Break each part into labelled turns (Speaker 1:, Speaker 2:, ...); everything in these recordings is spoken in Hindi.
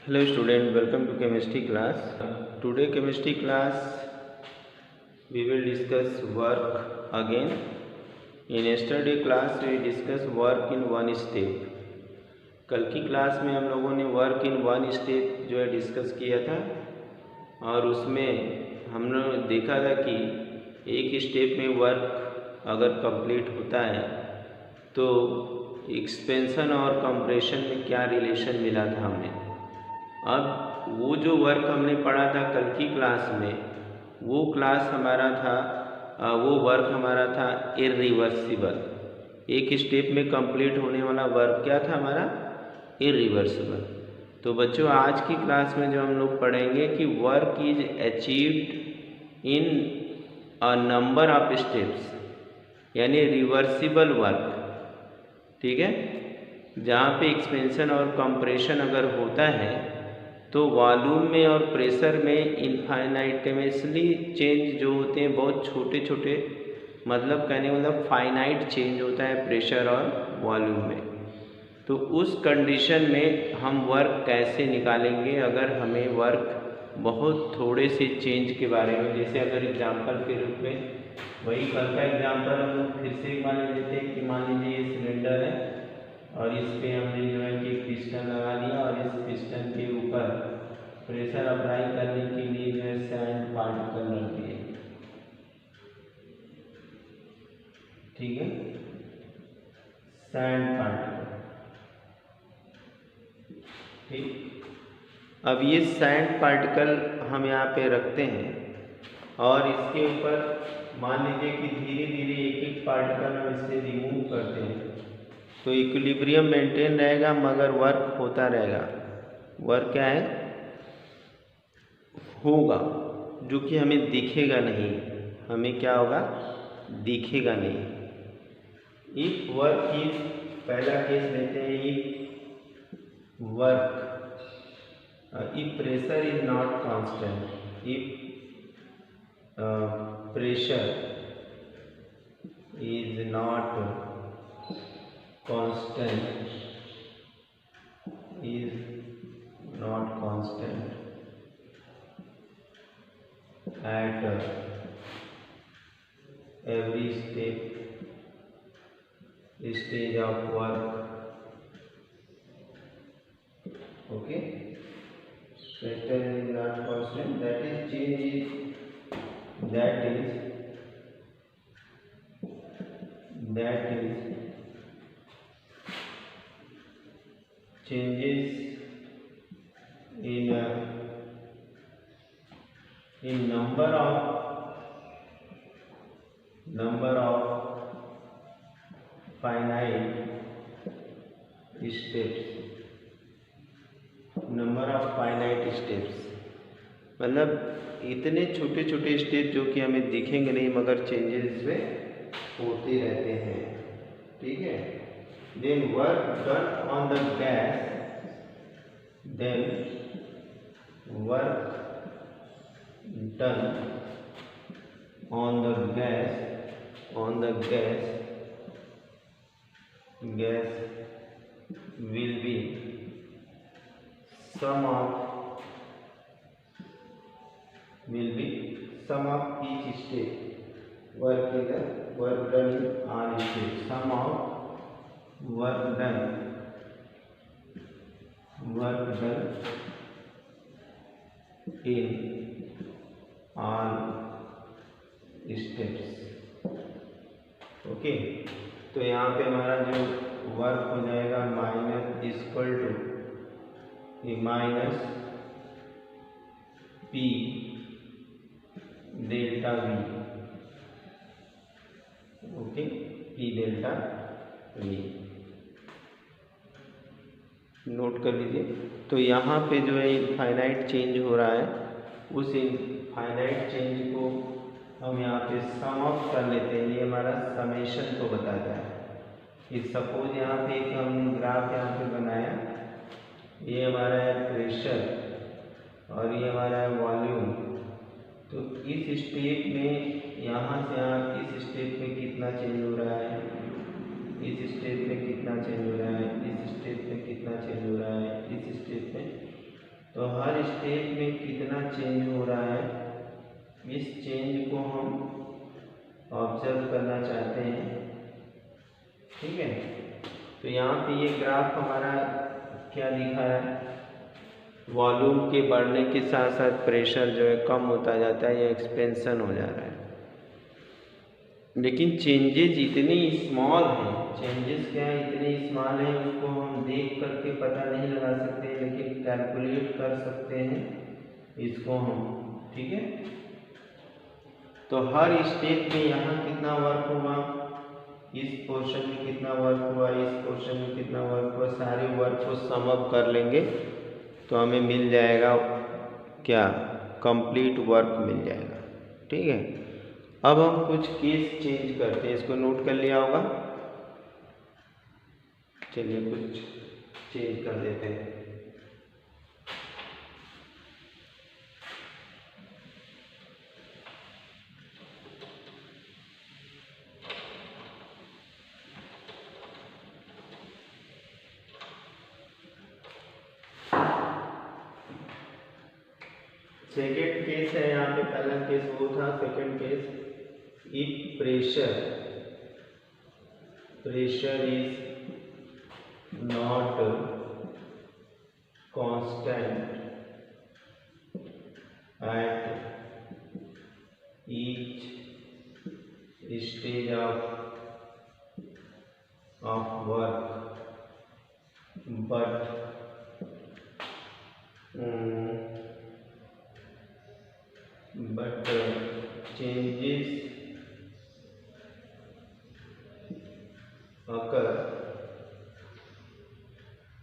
Speaker 1: Hello student, welcome to chemistry class. Today chemistry class we will discuss work again. In yesterday class we discuss work in one step. कल की क्लास में हम लोगों ने वर्क इन वन स्टेप जो है डिस्कस किया था और उसमें हमने देखा था कि एक स्टेप में वर्क अगर कंप्लीट होता है तो एक्सपेंशन और कंप्रेशन में क्या रिलेशन मिला था हमें। अब वो जो वर्क हमने पढ़ा था कल की क्लास में वो वर्क हमारा था इरिवर्सिबल। एक स्टेप में कंप्लीट होने वाला वर्क क्या था हमारा, इरिवर्सिबल। तो बच्चों आज की क्लास में जो हम लोग पढ़ेंगे कि work is achieved in a number of steps, यानी रिवर्सिबल वर्क। ठीक है, जहाँ पे एक्सपेंशन और कंप्रेशन अगर होता है तो वॉल्यूम में और प्रेशर में इनफाइनाइटेमसली चेंज जो होते हैं, बहुत छोटे छोटे, मतलब कहने मतलब फाइनाइट चेंज होता है प्रेशर और वॉल्यूम में। तो उस कंडीशन में हम वर्क कैसे निकालेंगे अगर हमें वर्क बहुत थोड़े से चेंज के बारे में, जैसे अगर एग्जांपल के रूप में वही कल का एग्जांपल हम लोग फिर से मान लेते हैं कि मान लीजिए ये सिलेंडर है और इस पर हमने जो है कि पिस्टन लगा दिया और इस पिस्टन के ऊपर प्रेशर अप्लाई करने के लिए जो है सैंड पार्टिकल रख दिए। ठीक है, सैंड पार्टिकल। ठीक, अब ये सैंड पार्टिकल हम यहाँ पे रखते हैं और इसके ऊपर मान लीजिए कि धीरे धीरे एक एक पार्टिकल हम इससे रिमूव करते हैं तो इक्विलिब्रियम मेंटेन रहेगा मगर वर्क होता रहेगा। वर्क क्या है, होगा, जो कि हमें दिखेगा नहीं। हमें क्या होगा, दिखेगा नहीं। इफ वर्क इज, पहला केस लेते हैं, if work, if pressure is not constant, if pressure is not constant, is not constant at every stage of work. Okay, pressure is not constant, that is change is that is changes in number of finite steps, number of finite steps, मतलब इतने छोटे छोटे स्टेप जो कि हमें दिखेंगे नहीं मगर चेंजेस इसमें होते रहते हैं। ठीक है, then work done on the gas, then work done on the gas will be sum of each step. Work is the work done in all steps. Sum of work done in all steps. Okay, तो यहाँ पे हमारा जो वर्क हो जाएगा minus equal to minus p delta v. Okay, p delta v note कर लीजिए। तो यहाँ पे जो है इनफाइनाइट चेंज हो रहा है, उस इनफाइनाइट चेंज को हम यहाँ पे सम ऑफ कर लेते हैं। ये हमारा समेशन को बताता है कि सपोज यहाँ पे एक हम ग्राफ यहाँ पे बनाया, ये हमारा है प्रेशर और ये हमारा है वॉल्यूम। तो इस स्टेप में यहाँ से यहाँ इस स्टेप में कितना चेंज हो रहा है, इस स्टेप में कितना चेंज हो रहा है, इस स्टेप में कितना चेंज हो रहा है, इस स्टेप में तो हर स्टेप में कितना चेंज हो रहा है, इस चेंज को हम ऑब्जर्व करना चाहते हैं। ठीक है, तो यहाँ पे ये ग्राफ हमारा क्या दिखा है, वॉल्यूम के बढ़ने के साथ साथ प्रेशर जो है कम होता जाता है या एक्सपेंशन हो जा रहा है। लेकिन चेंजेस इतनी स्मॉल हैं, चेंजेस क्या है इतने स्मॉल हैं, उसको हम देख करके पता नहीं लगा सकते, लेकिन कैलकुलेट कर सकते हैं इसको हम। ठीक है, तो हर स्टेप में यहाँ कितना वर्क हुआ, इस पोर्शन में कितना वर्क हुआ, इस पोर्शन में कितना वर्क हुआ, सारे वर्क को सम अप कर लेंगे तो हमें मिल जाएगा क्या, कंप्लीट वर्क मिल जाएगा। ठीक है, अब हम कुछ केस चेंज करते हैं, इसको नोट कर लिया होगा। चलिए कुछ चेंज कर देते हैं। सेकेंड केस है, यहाँ पे पहला केस वो था, second case, if pressure is not constant at each stage of work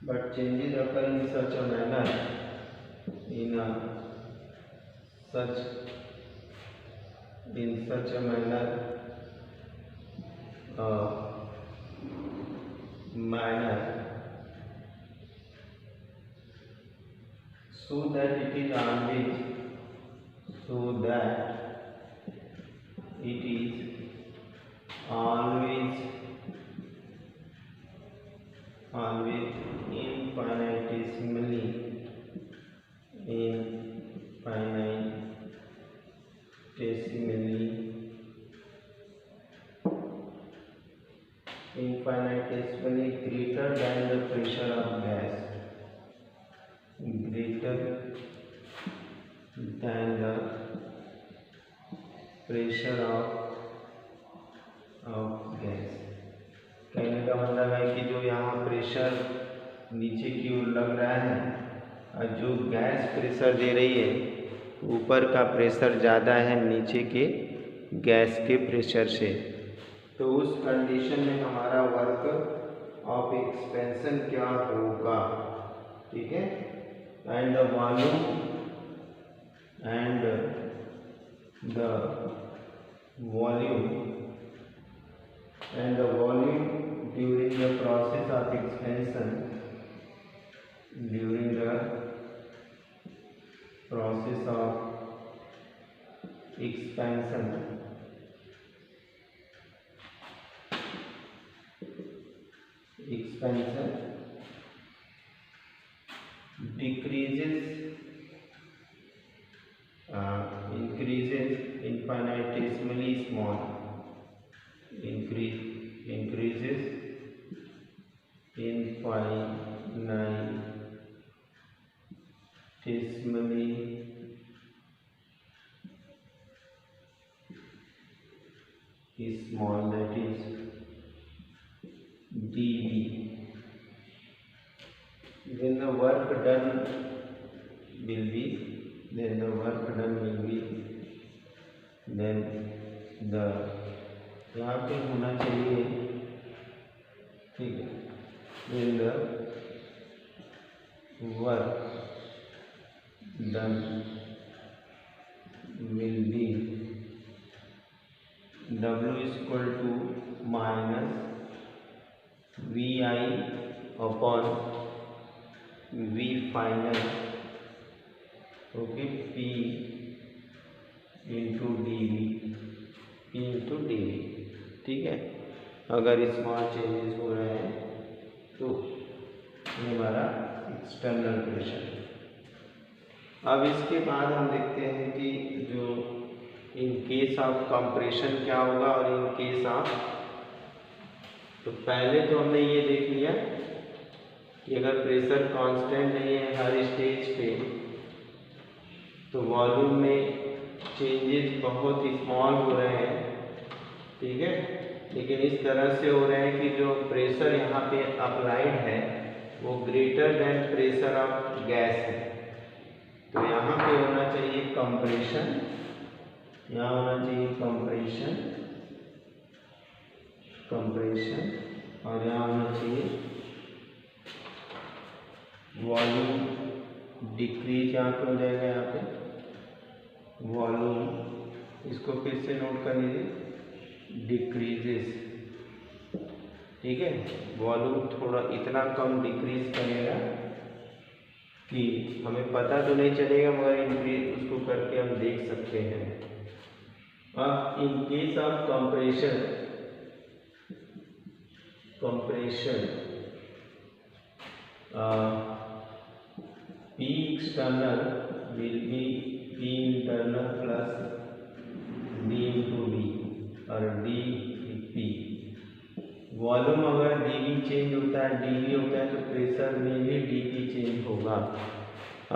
Speaker 1: but changes occur in such a manner, so that it is always infinitesimally greater than the pressure of gas, greater than the pressure of gas. कहने का मतलब है कि जो यहाँ प्रेशर नीचे की ओर लग रहा है और जो गैस प्रेशर दे रही है, ऊपर का प्रेशर ज़्यादा है नीचे के गैस के प्रेशर से, तो उस कंडीशन में हमारा वर्क ऑफ एक्सपेंशन क्या होगा। ठीक है, and the volume during the process of expansion increases infinitesimally small, increases infinitesimally small, that is dV. Then the work done will be then the यहाँ पे होना चाहिए। ठीक है, then the work done will be W is equal to minus VI upon V final, okay, P into d v. ठीक है, अगर स्मॉल चेंजेस हो रहे हैं तो ये हमारा एक्सटर्नल प्रेशर। अब इसके बाद हम देखते हैं कि जो इन केस ऑफ कंप्रेशन क्या होगा और इन केस ऑफ, तो पहले तो हमने ये देख लिया कि अगर प्रेशर कांस्टेंट नहीं है हर स्टेज पे तो वॉल्यूम में चेंजेस बहुत स्मॉल हो रहे हैं, ठीक है। लेकिन इस तरह से हो रहे हैं कि जो प्रेशर यहाँ पे अप्लाइड है वो greater than pressure of gas है। तो यहाँ पे होना चाहिए कंप्रेशन, यहाँ होना चाहिए कंप्रेशन, कंप्रेशन, और यहाँ होना चाहिए वॉल्यूम डिक्रीज। यहाँ पे हो जाएगा, यहाँ पे वॉल्यूम, इसको फिर से नोट कर लीजिए, डिक्रीजेस, ठीक है। वॉल्यूम थोड़ा इतना कम डिक्रीज करेगा कि हमें पता तो नहीं चलेगा मगर इंक्रीज उसको करके हम देख सकते हैं। अब इन case of compression, compression P external will be P internal plus D into V और dP। वॉल्यूम अगर dV चेंज होता है, dV होता है, तो प्रेशर में भी dP चेंज होगा।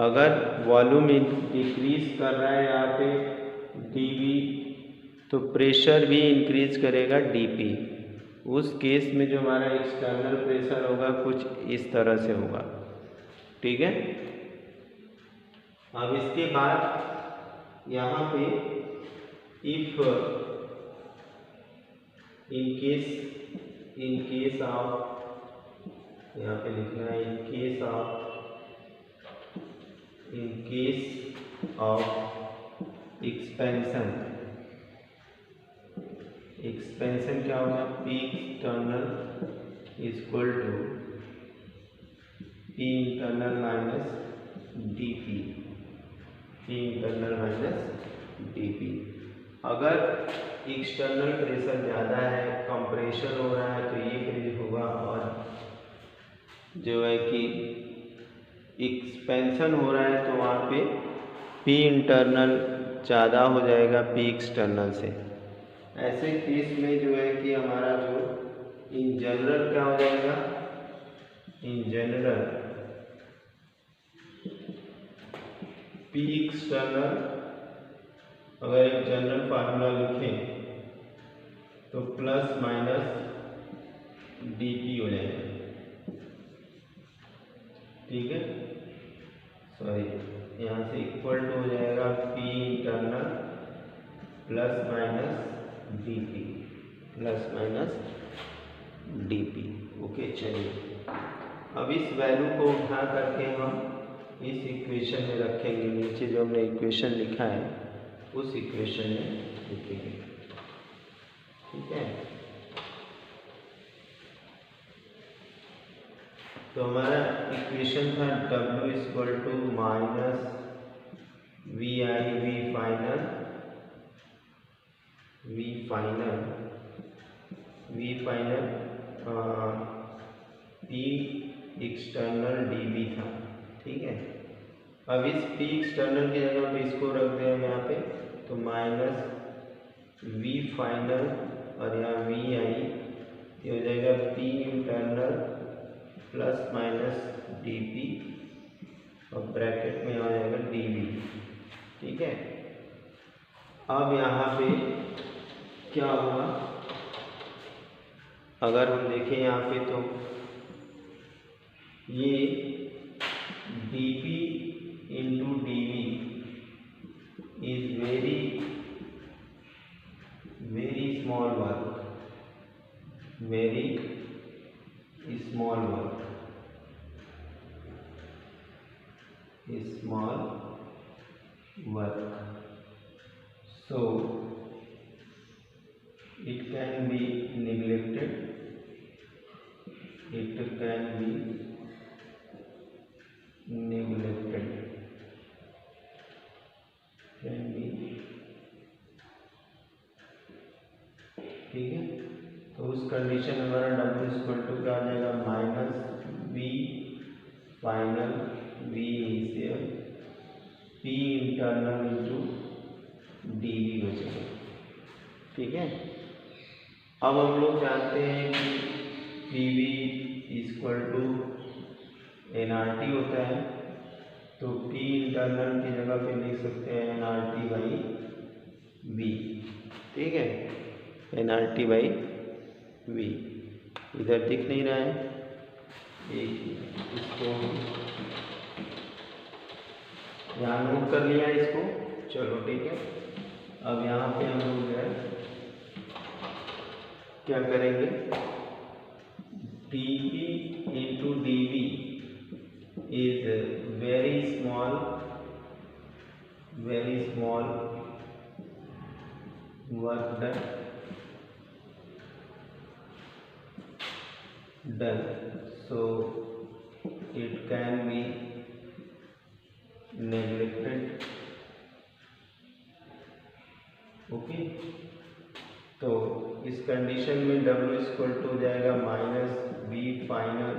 Speaker 1: अगर वॉल्यूम डिक्रीज कर रहा है यहाँ पे dV, तो प्रेशर भी इंक्रीज करेगा dP। उस केस में जो हमारा एक्सटर्नल प्रेशर होगा कुछ इस तरह से होगा, ठीक है। अब इसके बाद यहाँ पे इफ इन केस ऑफ, यहाँ पे लिखना है in case of expansion, expansion क्या होगा, P external equal to P internal minus dP, P internal minus dP। अगर एक्सटर्नल प्रेशर ज़्यादा है, कंप्रेशन हो रहा है, तो ये प्रेशर होगा, और जो है कि एक्सपेंशन हो रहा है तो वहाँ पे P इंटरनल ज़्यादा हो जाएगा P एक्सटर्नल से। ऐसे केस में जो है कि हमारा जो इन जनरल क्या हो जाएगा, इन जनरल P एक्सटर्नल, अगर एक जनरल फार्मूला लिखें तो प्लस माइनस dP हो जाएगा, ठीक है। सॉरी, यहाँ से इक्वल टू हो जाएगा P internal plus minus dP, plus minus dP। Okay, चलिए अब इस वैल्यू को उठा करके हम इस इक्वेशन में रखेंगे। नीचे जो हमने इक्वेशन लिखा है उस इक्वेशन में लिखेंगे, ठीक है। तो हमारा इक्वेशन था W equal to minus VI V final P external dB था, ठीक है। अब इस P एक्सटर्नल की जगह पे इसको रख दें हम यहाँ पे, तो माइनस V फाइनल और यहाँ VI, ये हो जाएगा P internal plus minus dP और ब्रैकेट में आ जाएगा dV, ठीक है। अब यहाँ पे क्या होगा, अगर हम देखें यहाँ पे तो ये dP into dV is very small work, very small work, so it can be neglected, ठीक है। तो उस कंडीशन में हमारा W इक्वल टू क्या आ जाएगा, minus V final V initial p internal into d v बचेगा। ठीक है, अब हम लोग जानते हैं कि p v equal to n are t होता है, तो पी इंटरनल की जगह पे लिख सकते हैं n R T by v. ठीक है, n R T by v इधर दिख नहीं रहा है, इसको यहाँ नोट कर लिया इसको। चलो ठीक है, अब यहाँ पे हम लोग जो है क्या करेंगे, d v into d v is very small work done, so it can be neglected। Okay, तो इस कंडीशन में W इक्वल टू हो जाएगा minus we final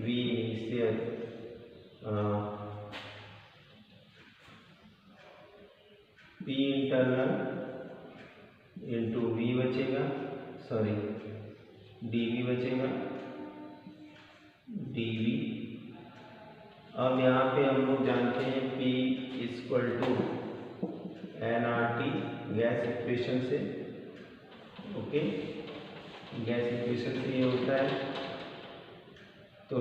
Speaker 1: v initial p internal into v बचेगा, सॉरी डी वी बचेगा, डी वी। अब यहाँ पे हम लोग जानते हैं P equal to n are t gas equation से। ओके, गैस इक्वेशन से ये होता है, तो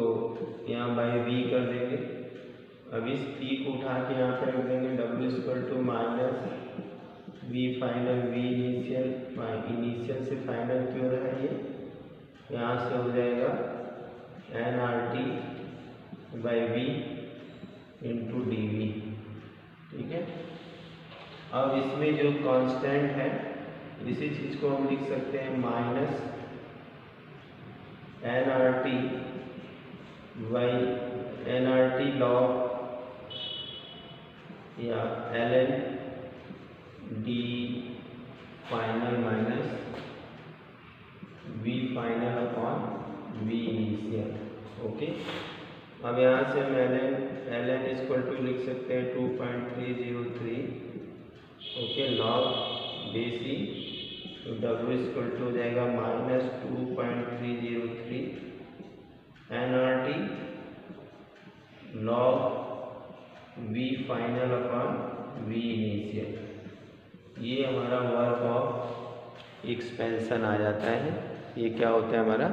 Speaker 1: यहाँ बाई वी कर देंगे। अब इस P को उठा के यहाँ पे रख देंगे, W equal to minus we final v initial से फाइनल क्यों रहा है, ये यहाँ से हो जाएगा n R T by v into d v. ठीक है, अब इसमें जो कांस्टेंट है इसी चीज़ को हम लिख सकते हैं minus N R T by N R T log या L N D final minus we final upon we initial. Okay, अब यहाँ से हम एल एन इक्वल टू लिख सकते हैं 2.303। ओके, लॉग बेसी, तो W इक्वल टू हो जाएगा minus 2.303 n R T log v final upon we initial. ये हमारा वर्क ऑफ एक्सपेंशन आ जाता है। ये क्या होता है हमारा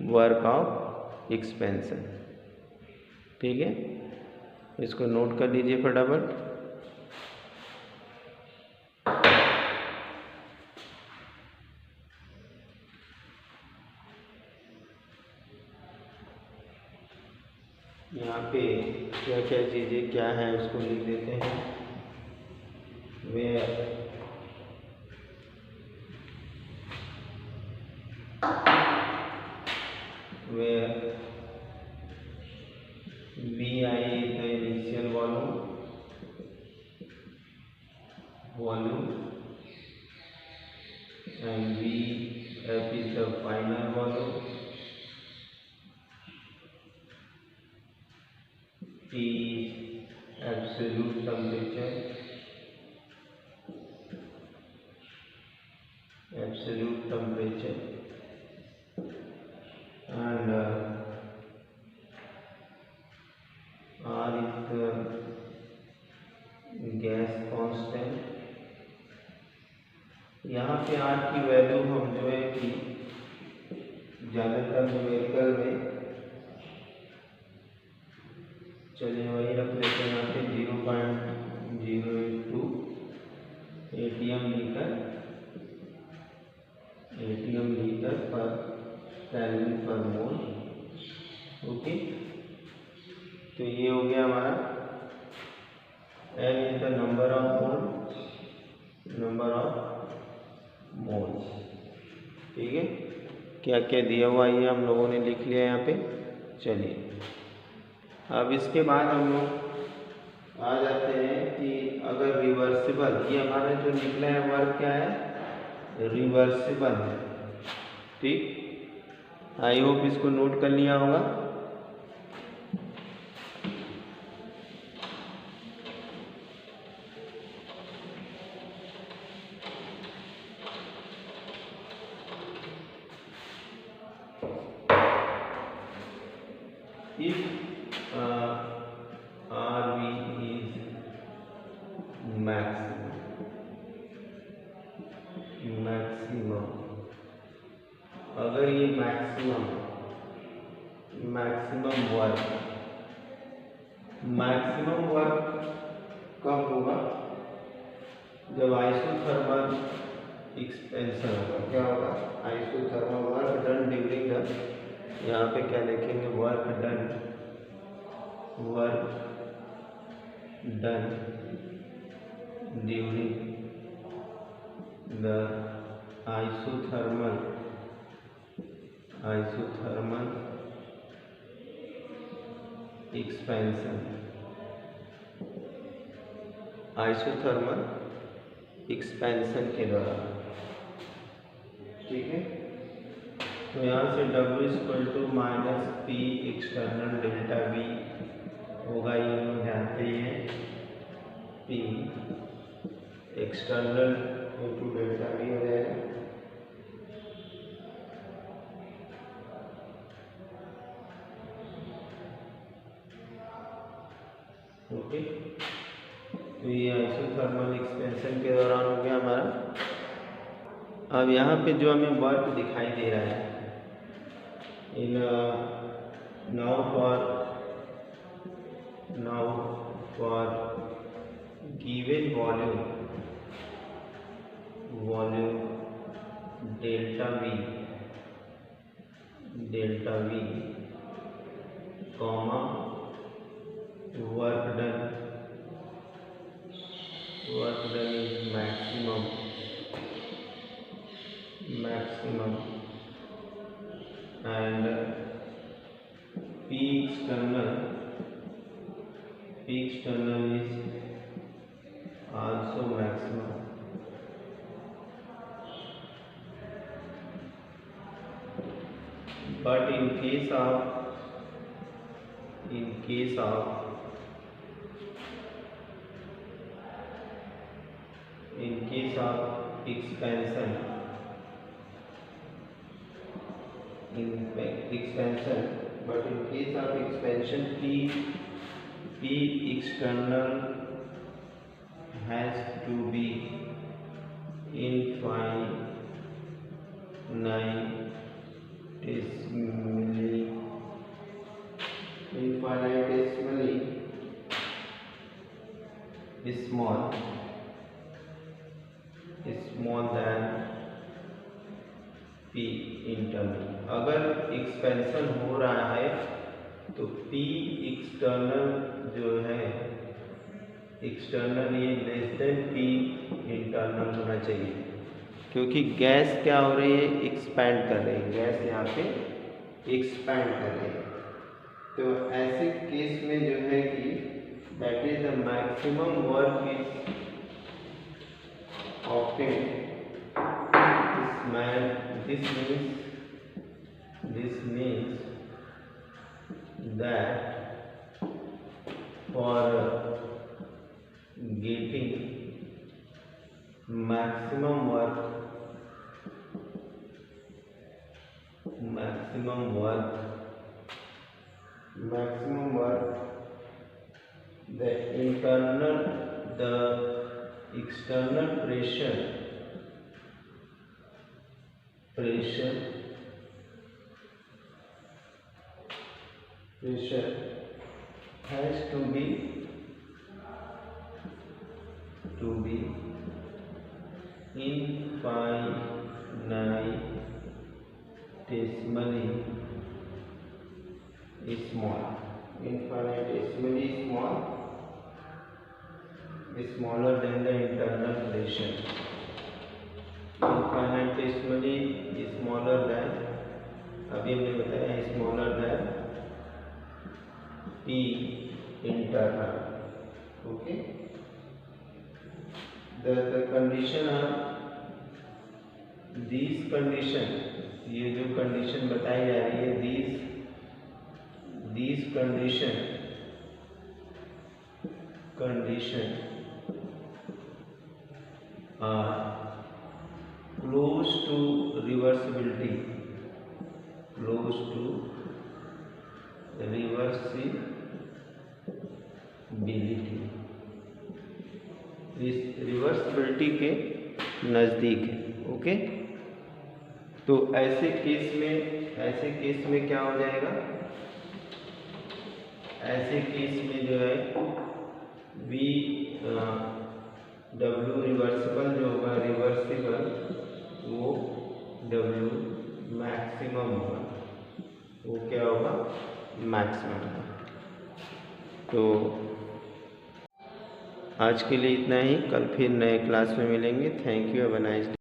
Speaker 1: वर्क ऑफ एक्सपेंशन। ठीक है, इसको नोट कर लीजिए फटाफट। यहाँ पे क्या क्या चीज़ें क्या है उसको लिख देते हैं। where Vi is the initial volume and Vf is the final volume, T is absolute temperature, and R is the gas constant। यहाँ पे R की वैल्यू हम जो है कि ज़्यादातर न्यूमेरिकल में चलिए वही रख लेते हैं। यहाँ पे 0.082 एटीएम लीटर पर केल्विन पर मोल। ओके, तो ये हो गया हमारा N is the number of moles. ठीक है, क्या क्या दिया हुआ ये हम लोगों ने लिख लिया यहाँ पे। चलिए, अब इसके बाद हम लोग आ जाते हैं कि अगर रिवर्सिबल, ये हमारा जो निकला है वर्क क्या है, रिवर्सिबल है। ठीक, आई होप इसको नोट कर लिया होगा। RV is maximum. अगर ये मैक्सिमम वर्क कब होगा? जब आइसोथर्मल एक्सपेंशन होगा। क्या होगा? Isothermal work done during the, यहाँ पे क्या लिखेंगे? Work done during the isothermal expansion के दौरान। ठीक है, तो यहाँ से W = -P external delta V होगा, ये हम जानते ही हैं। P एक्सटर्नल × डेल्टा V हो जाएगा। ओके, तो ये आइसोथर्मल एक्सपेंशन के दौरान हो गया हमारा। अब यहाँ पे जो हमें वर्क दिखाई दे रहा है, in now for given volume delta V comma work done is maximum and P external is also maximum। But in case of expansion, but in case of expansion, P external has to be infinitesimally small than P internal। अगर एक्सपेंशन हो रहा है तो P एक्सटर्नल जो है, एक्सटर्नल ये लेस देन P इंटरनल होना चाहिए, क्योंकि गैस क्या हो रही है? एक्सपैंड कर रही है। गैस यहाँ पे एक्सपैंड कर रही है। तो ऐसे केस में जो है कि that is the maximum work is obtained। This means that for getting maximum work, the external pressure has to be infinitesimally small, smaller than the internal pressure। infinitesimally smaller than, अभी हमने बताया smaller than P internal। okay, the condition are these condition, ये जो कंडीशन बताई जा रही है, these condition are close to reversibility equality के नज़दीक है। ओके, तो ऐसे केस में क्या हो जाएगा, ऐसे केस में जो है वी डब्ल्यू रिवर्सिबल जो होगा, रिवर्सिबल वो डब्ल्यू मैक्सिमम होगा, वो क्या होगा, मैक्सिमम होगा। तो आज के लिए इतना ही, कल फिर नए क्लास में मिलेंगे। Thank you, have a nice day.